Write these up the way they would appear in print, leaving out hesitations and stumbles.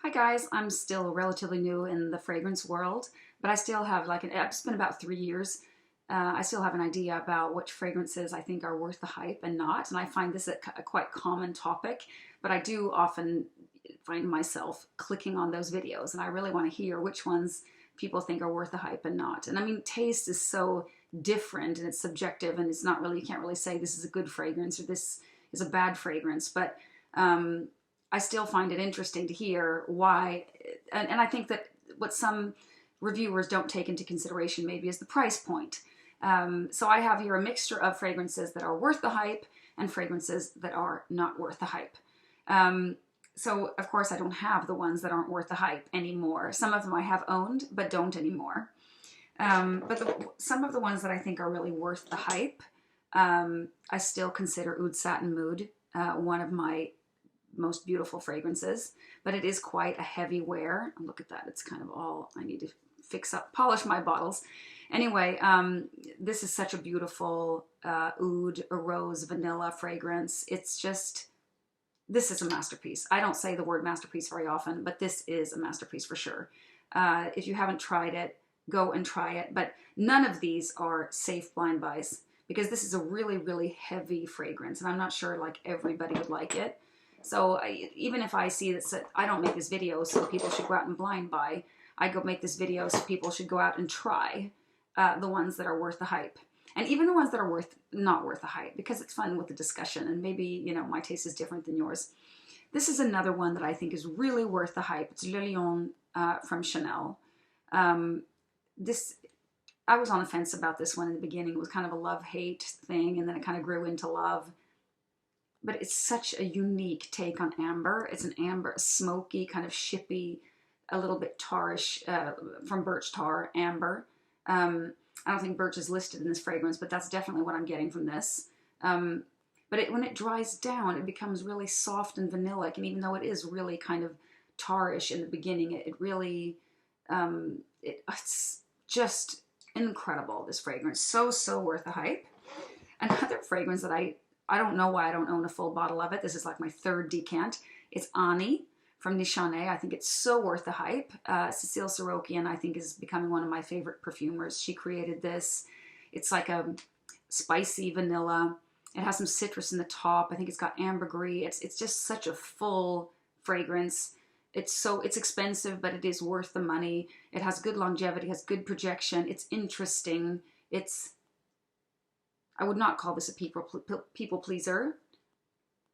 Hi guys, I'm still relatively new in the fragrance world, but I still have it's been about 3 years. I still have an idea about which fragrances I think are worth the hype and not, and I find this a quite common topic, but I do often find myself clicking on those videos, and I really want to hear which ones people think are worth the hype and not. And I mean, taste is so different and it's subjective, and it's not really, you can't really say this is a good fragrance or this is a bad fragrance, but I still find it interesting to hear why, and I think that what some reviewers don't take into consideration maybe is the price point. So I have here a mixture of fragrances that are worth the hype and fragrances that are not worth the hype. So of course I don't have the ones that aren't worth the hype anymore. Some of them I have owned, but don't anymore. Some of the ones that I think are really worth the hype, I still consider Oud Satin Mood one of my most beautiful fragrances, but it is quite a heavy wear. Look at that, it's kind of all, I need to fix up, polish my bottles. Anyway, this is such a beautiful oud, a rose, vanilla fragrance. It's just, this is a masterpiece. I don't say the word masterpiece very often, but this is a masterpiece for sure. If you haven't tried it, go and try it, but none of these are safe blind buys because this is a really, really heavy fragrance, and I'm not sure like everybody would like it. So even if I see that, I don't make this video so people should go out and blind buy. I go make this video so people should go out and try the ones that are worth the hype. And even the ones that are not worth the hype, because it's fun with the discussion, and maybe, you know, my taste is different than yours. This is another one that I think is really worth the hype. It's Le Lion from Chanel. I was on the fence about this one in the beginning. It was kind of a love-hate thing, and then it kind of grew into love. But it's such a unique take on amber. It's an amber, a smoky, kind of shippy, a little bit tarish, from birch tar, amber. I don't think birch is listed in this fragrance, but that's definitely what I'm getting from this. But when it dries down, it becomes really soft and vanillic, and even though it is really kind of tarish in the beginning, it really, it's just incredible, this fragrance. So worth the hype. Another fragrance that I don't know why I don't own a full bottle of it. This is like my third decant. It's Ani from Nishane. I think it's so worth the hype. Cécile Sorokian, I think, is becoming one of my favorite perfumers. She created this. It's like a spicy vanilla. It has some citrus in the top. I think it's got ambergris. It's just such a full fragrance. It's expensive, but it is worth the money. It has good longevity, has good projection. It's interesting. I would not call this a people pleaser.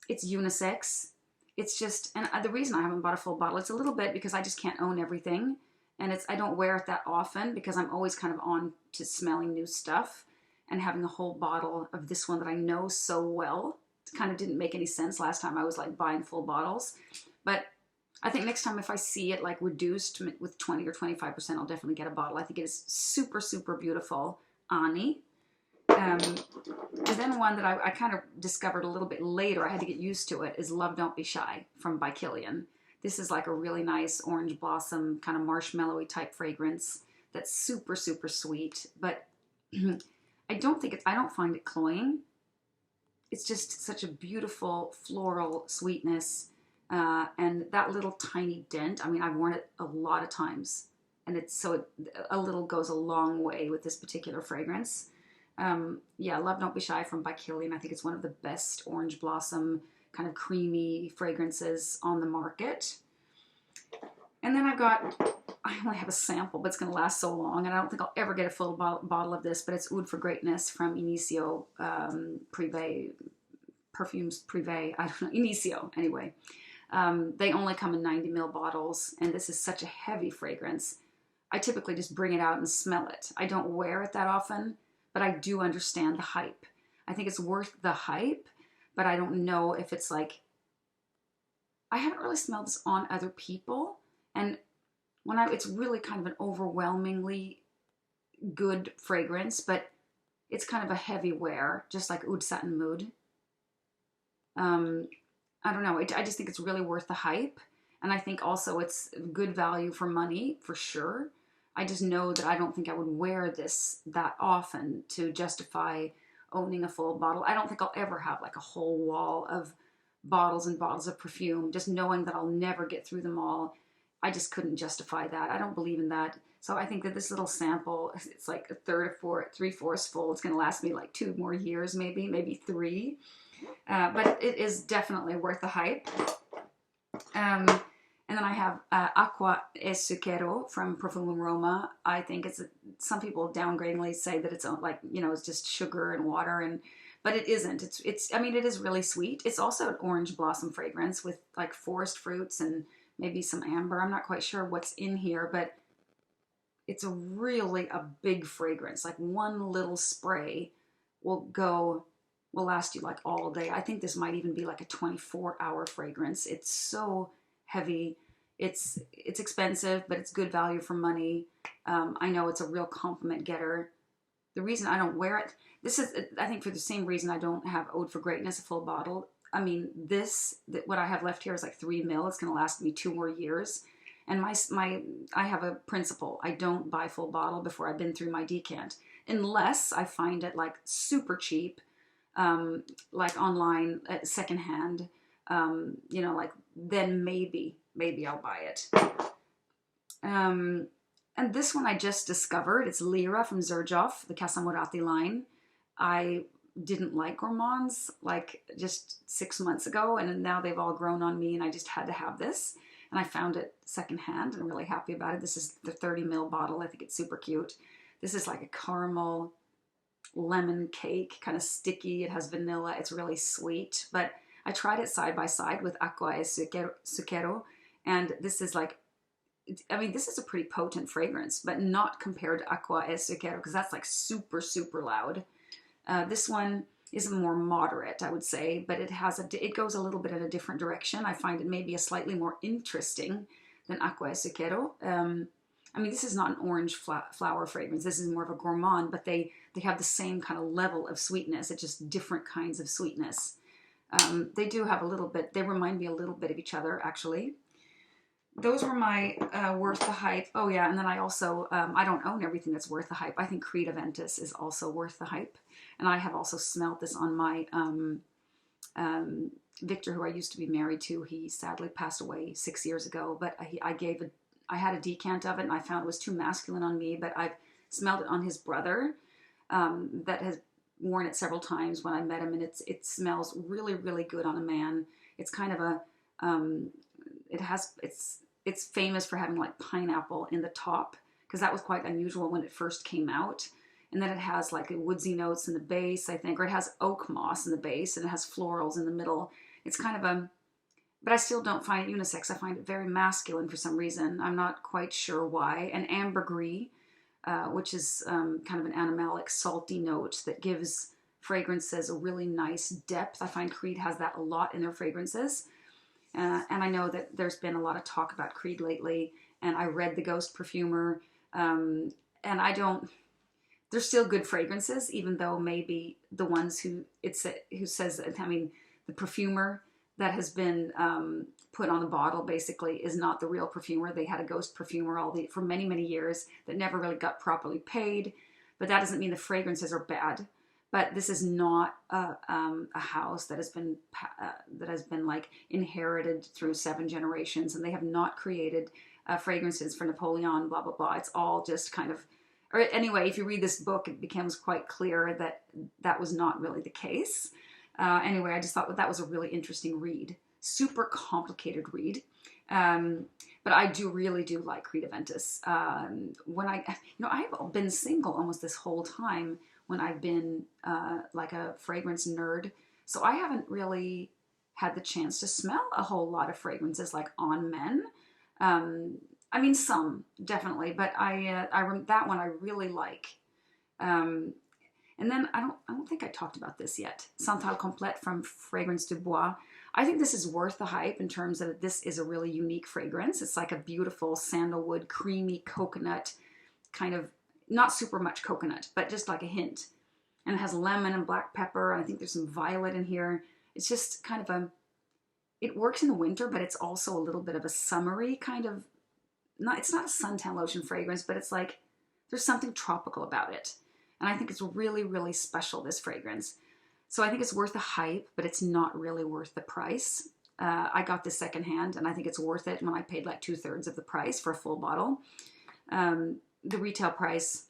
It's unisex. It's just, and the reason I haven't bought a full bottle, it's a little bit because I just can't own everything. And I don't wear it that often because I'm always kind of on to smelling new stuff, and having a whole bottle of this one that I know so well, it kind of didn't make any sense last time I was like buying full bottles. But I think next time if I see it like reduced with 20 or 25%, I'll definitely get a bottle. I think it is super beautiful. Ani. And then one that I kind of discovered a little bit later, I had to get used to it, is Love Don't Be Shy from Kilian. This is like a really nice orange blossom, kind of marshmallowy type fragrance that's super sweet, but I don't find it cloying. It's just such a beautiful floral sweetness, and that little tiny dent, I mean, I've worn it a lot of times, and a little goes a long way with this particular fragrance. Yeah, Love Don't Be Shy from Kilian. I think it's one of the best orange blossom, kind of creamy fragrances on the market. And then I only have a sample, but it's going to last so long, and I don't think I'll ever get a full bottle of this, but it's Oud for Greatness from Initio, Privé, Perfumes Privé, I don't know, Initio, anyway. They only come in 90 ml bottles, and this is such a heavy fragrance. I typically just bring it out and smell it. I don't wear it that often, but I do understand the hype. I think it's worth the hype, but I don't know if it's like, I haven't really smelled this on other people, and it's really kind of an overwhelmingly good fragrance, but it's kind of a heavy wear, just like Oud Satin Mood. I don't know, I just think it's really worth the hype, and I think also it's good value for money, for sure. I just know that I don't think I would wear this that often to justify owning a full bottle. I don't think I'll ever have like a whole wall of bottles and bottles of perfume, just knowing that I'll never get through them all. I just couldn't justify that. I don't believe in that. So I think that this little sample, it's like a third or three-fourths full. It's going to last me like 2 more years, maybe 3. But it is definitely worth the hype. And then I have Acqua e Zucchero from Profumum Roma. I think some people downgradingly say that it's like, you know, it's just sugar and water, but it isn't. I mean, it is really sweet. It's also an orange blossom fragrance with like forest fruits and maybe some amber. I'm not quite sure what's in here, but it's really a big fragrance. Like one little spray will last you like all day. I think this might even be like a 24-hour fragrance. It's so heavy. It's expensive, but it's good value for money. I know it's a real compliment getter. The reason I don't wear it, I think for the same reason I don't have Ode for Greatness, a full bottle. I mean, what I have left here is like 3 ml. It's going to last me 2 more years. And I have a principle. I don't buy full bottle before I've been through my decant, unless I find it like super cheap, like online, secondhand. You know, like then maybe I'll buy it. And this one I just discovered. It's Lira from Xerjoff, the Casamorati line. I didn't like gourmands like just 6 months ago, and now they've all grown on me, and I just had to have this. And I found it secondhand, and I'm really happy about it. This is the 30 ml bottle. I think it's super cute. This is like a caramel lemon cake, kind of sticky. It has vanilla. It's really sweet. But I tried it side by side with Acqua e Zucchero, and this is like, I mean, this is a pretty potent fragrance, but not compared to Acqua e Zucchero, because that's like super, super loud. This one is more moderate, I would say, but it goes a little bit in a different direction. I find it maybe a slightly more interesting than Acqua e Zucchero. I mean, this is not an orange flower fragrance. This is more of a gourmand, but they have the same kind of level of sweetness. It's just different kinds of sweetness. They do have a little bit, they remind me a little bit of each other, actually. Those were my worth the hype. Oh yeah, and then I also, I don't own everything that's worth the hype. I think Creed Aventus is also worth the hype. And I have also smelled this on my, Victor, who I used to be married to. He sadly passed away 6 years ago, but I had a decant of it, and I found it was too masculine on me, but I've smelled it on his brother, that has worn it several times when I met him, and it smells really, really good on a man. It's kind of a, it's famous for having like pineapple in the top, because that was quite unusual when it first came out. And then it has like woodsy notes in the base, I think, or it has oak moss in the base, and it has florals in the middle. It's kind of but I still don't find it unisex. I find it very masculine for some reason. I'm not quite sure why. And ambergris, which is kind of an animalic, salty note that gives fragrances a really nice depth. I find Creed has that a lot in their fragrances. And I know that there's been a lot of talk about Creed lately, and I read The Ghost Perfumer, and they're still good fragrances, even though maybe the ones who says, I mean, the perfumer that has been put on the bottle basically is not the real perfumer. They had a ghost perfumer for many, many years that never really got properly paid, but that doesn't mean the fragrances are bad. But this is not a house that has been like inherited through 7 generations, and they have not created fragrances for Napoleon, blah, blah, blah. It's all just kind of, or anyway, if you read this book, it becomes quite clear that that was not really the case. Anyway, I just thought that was a really interesting read. Super complicated read. But I really do like Creed Aventus. I've been single almost this whole time when I've been like a fragrance nerd. So I haven't really had the chance to smell a whole lot of fragrances like on men. I mean, some definitely, but that one I really like. And then I don't think I talked about this yet. Santal Complet from Fragrance du Bois. I think this is worth the hype in terms of this is a really unique fragrance. It's like a beautiful sandalwood, creamy coconut, kind of not super much coconut, but just like a hint. And it has lemon and black pepper. And I think there's some violet in here. It's just kind of it works in the winter, but it's also a little bit of a summery kind of, it's not a suntan lotion fragrance, but it's like, there's something tropical about it. And I think it's really, really special, this fragrance. So I think it's worth the hype, but it's not really worth the price. I got this secondhand, and I think it's worth it when I paid like 2/3 of the price for a full bottle. The retail price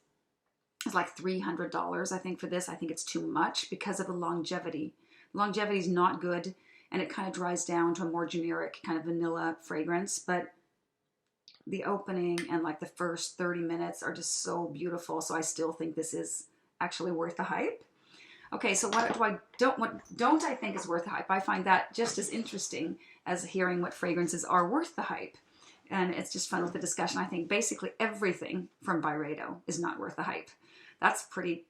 is like $300, I think, for this. I think it's too much because of the longevity. Longevity is not good, and it kind of dries down to a more generic kind of vanilla fragrance, but the opening and like the first 30 minutes are just so beautiful. So I still think this is actually worth the hype. Okay, so what don't I think is worth the hype? I find that just as interesting as hearing what fragrances are worth the hype. And it's just fun with the discussion. I think basically everything from Byredo is not worth the hype. That's pretty,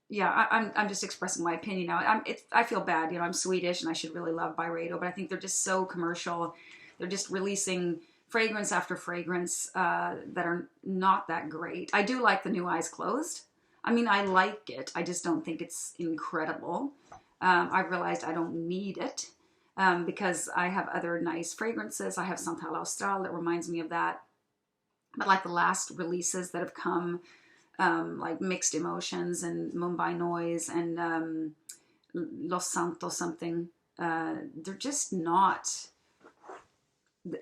yeah, I'm just expressing my opinion now. I feel bad, I'm Swedish and I should really love Byredo, but I think they're just so commercial. They're just releasing fragrance after fragrance that are not that great. I do like the new Eyes Closed. I mean, I like it. I just don't think it's incredible. I've realized I don't need it because I have other nice fragrances. I have Santal Austral that reminds me of that. But like the last releases that have come, like Mixed Emotions and Mumbai Noise and Los Santos something, they're just not,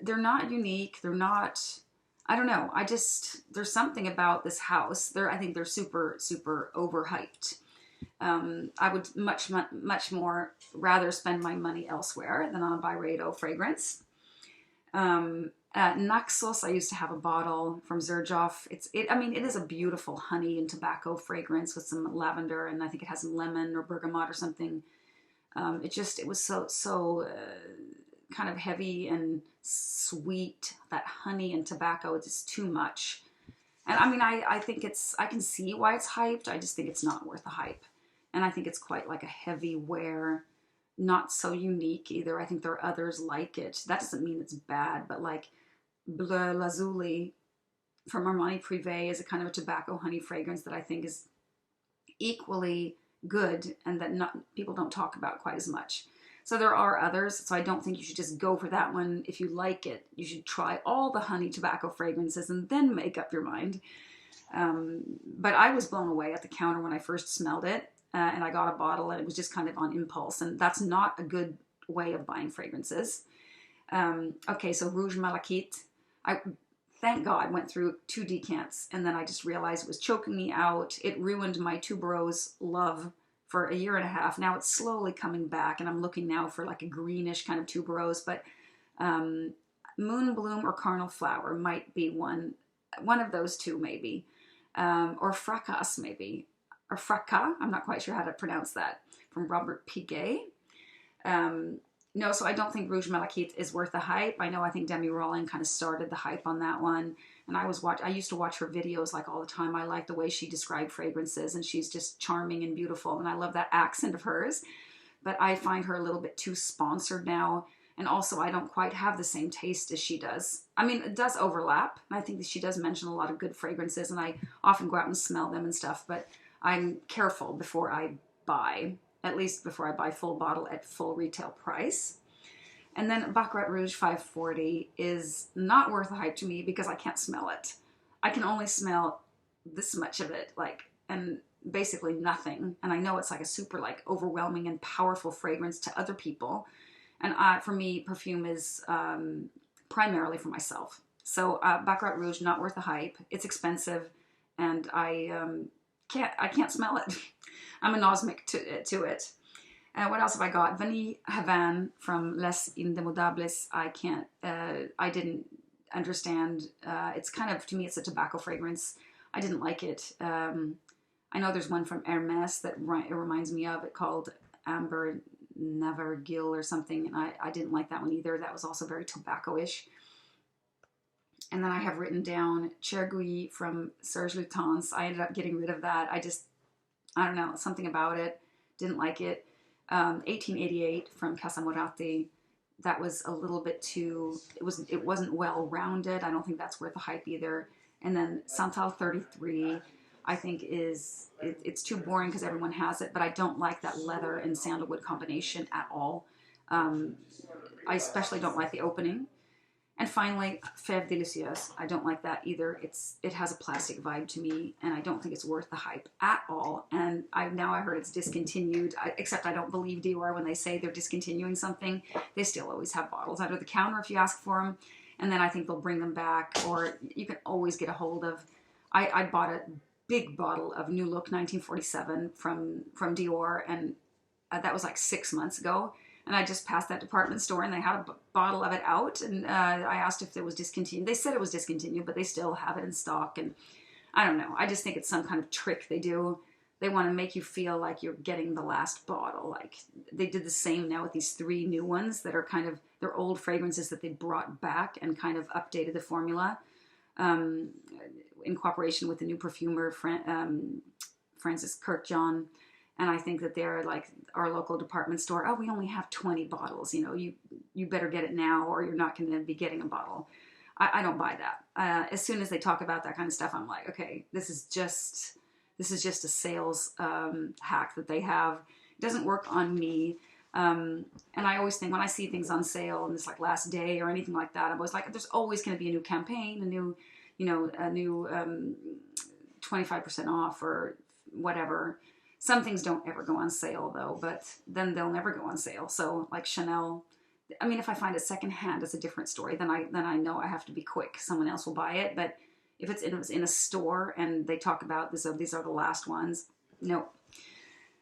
they're not unique. They're not, I don't know. There's something about this house. I think they're super, super overhyped. I would much more rather spend my money elsewhere than on a Byredo fragrance. Naxos, I used to have a bottle from Xerjoff. I mean, it is a beautiful honey and tobacco fragrance with some lavender, and I think it has some lemon or bergamot or something. It was so kind of heavy and sweet. That honey and tobacco, it's just too much. And I mean, I think I can see why it's hyped. I just think it's not worth the hype. And I think it's quite like a heavy wear, not so unique either. I think there are others like it. That doesn't mean it's bad, but like Bleu Lazuli from Armani Privé is a kind of a tobacco honey fragrance that I think is equally good and that people don't talk about quite as much. So there are others, so I don't think you should just go for that one. If you like it, you should try all the honey tobacco fragrances and then make up your mind. But I was blown away at the counter when I first smelled it, and I got a bottle, and it was just kind of on impulse, and that's not a good way of buying fragrances. Okay, so Rouge Malachite. I, thank God, went through 2 decants, and then I just realized it was choking me out. It ruined my tuberose love for 1.5 years. Now it's slowly coming back, and I'm looking now for like a greenish kind of tuberose, but Moon Bloom or Carnal Flower might be one of those two maybe, or Fracas maybe, or Fracas, I'm not quite sure how to pronounce that, from Robert Piguet. No, so I don't think Rouge Malachite is worth the hype. I think Demi Rawling kind of started the hype on that one. And I used to watch her videos like all the time. I like the way she described fragrances, and she's just charming and beautiful. And I love that accent of hers. But I find her a little bit too sponsored now. And also I don't quite have the same taste as she does. I mean, it does overlap. I think that she does mention a lot of good fragrances, and I often go out and smell them and stuff. But I'm careful before I buy, at least before I buy full bottle at full retail price. And then Baccarat Rouge 540 is not worth the hype to me because I can't smell it. I can only smell this much of it, and basically nothing. And I know it's like a super overwhelming and powerful fragrance to other people. And for me, perfume is primarily for myself. So Baccarat Rouge, not worth the hype. It's expensive, and I can't smell it. I'm anosmic to it. What else have I got? Vanille Havane from Les Indemodables. I didn't understand. It's kind of, to me, it's a tobacco fragrance. I didn't like it. I know there's one from Hermes that it reminds me of it called Amber Navargil or something, and I didn't like that one either. That was also very tobacco-ish. And then I have written down Chergui from Serge. I ended up getting rid of that. I don't know, something about it. Didn't like it. 1888 from Casamorati. That was a little bit too, it wasn't well-rounded. I don't think that's worth the hype either. And then Santal 33, I think it's too boring because everyone has it, but I don't like that leather and sandalwood combination at all. I especially don't like the opening. And finally, Fève Délicieuse. I don't like that either. It has a plastic vibe to me, and I don't think it's worth the hype at all. And now I heard it's discontinued, except I don't believe Dior when they say they're discontinuing something. They still always have bottles under the counter if you ask for them. And then I think they'll bring them back, or you can always get a hold of. I bought a big bottle of New Look 1947 from Dior, and that was like 6 months ago. And I just passed that department store and they had a bottle of it out. And I asked if it was discontinued. They said it was discontinued, but they still have it in stock. And I don't know. I just think it's some kind of trick they do. They want to make you feel like you're getting the last bottle. Like they did the same now with these 3 new ones that are kind of, they're old fragrances that they brought back and kind of updated the formula in cooperation with the new perfumer, Francis Kurkdjian. And I think that they're like our local department store. Oh, we only have 20 bottles. You know, you better get it now or you're not going to be getting a bottle. I don't buy that. As soon as they talk about that kind of stuff, I'm like, okay, this is just a sales hack that they have. It doesn't work on me. And I always think when I see things on sale and it's like last day or anything like that, I'm always like, there's always going to be a new campaign, a new 25% off or whatever. Some things don't ever go on sale though, but then they'll never go on sale. So like Chanel, I mean, if I find it secondhand, it's a different story. Then I know I have to be quick. Someone else will buy it. But if it's in a store and they talk about this, these are the last ones, no.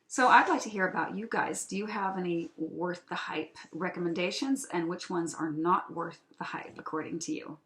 So I'd like to hear about you guys. Do you have any worth the hype recommendations, and which ones are not worth the hype according to you?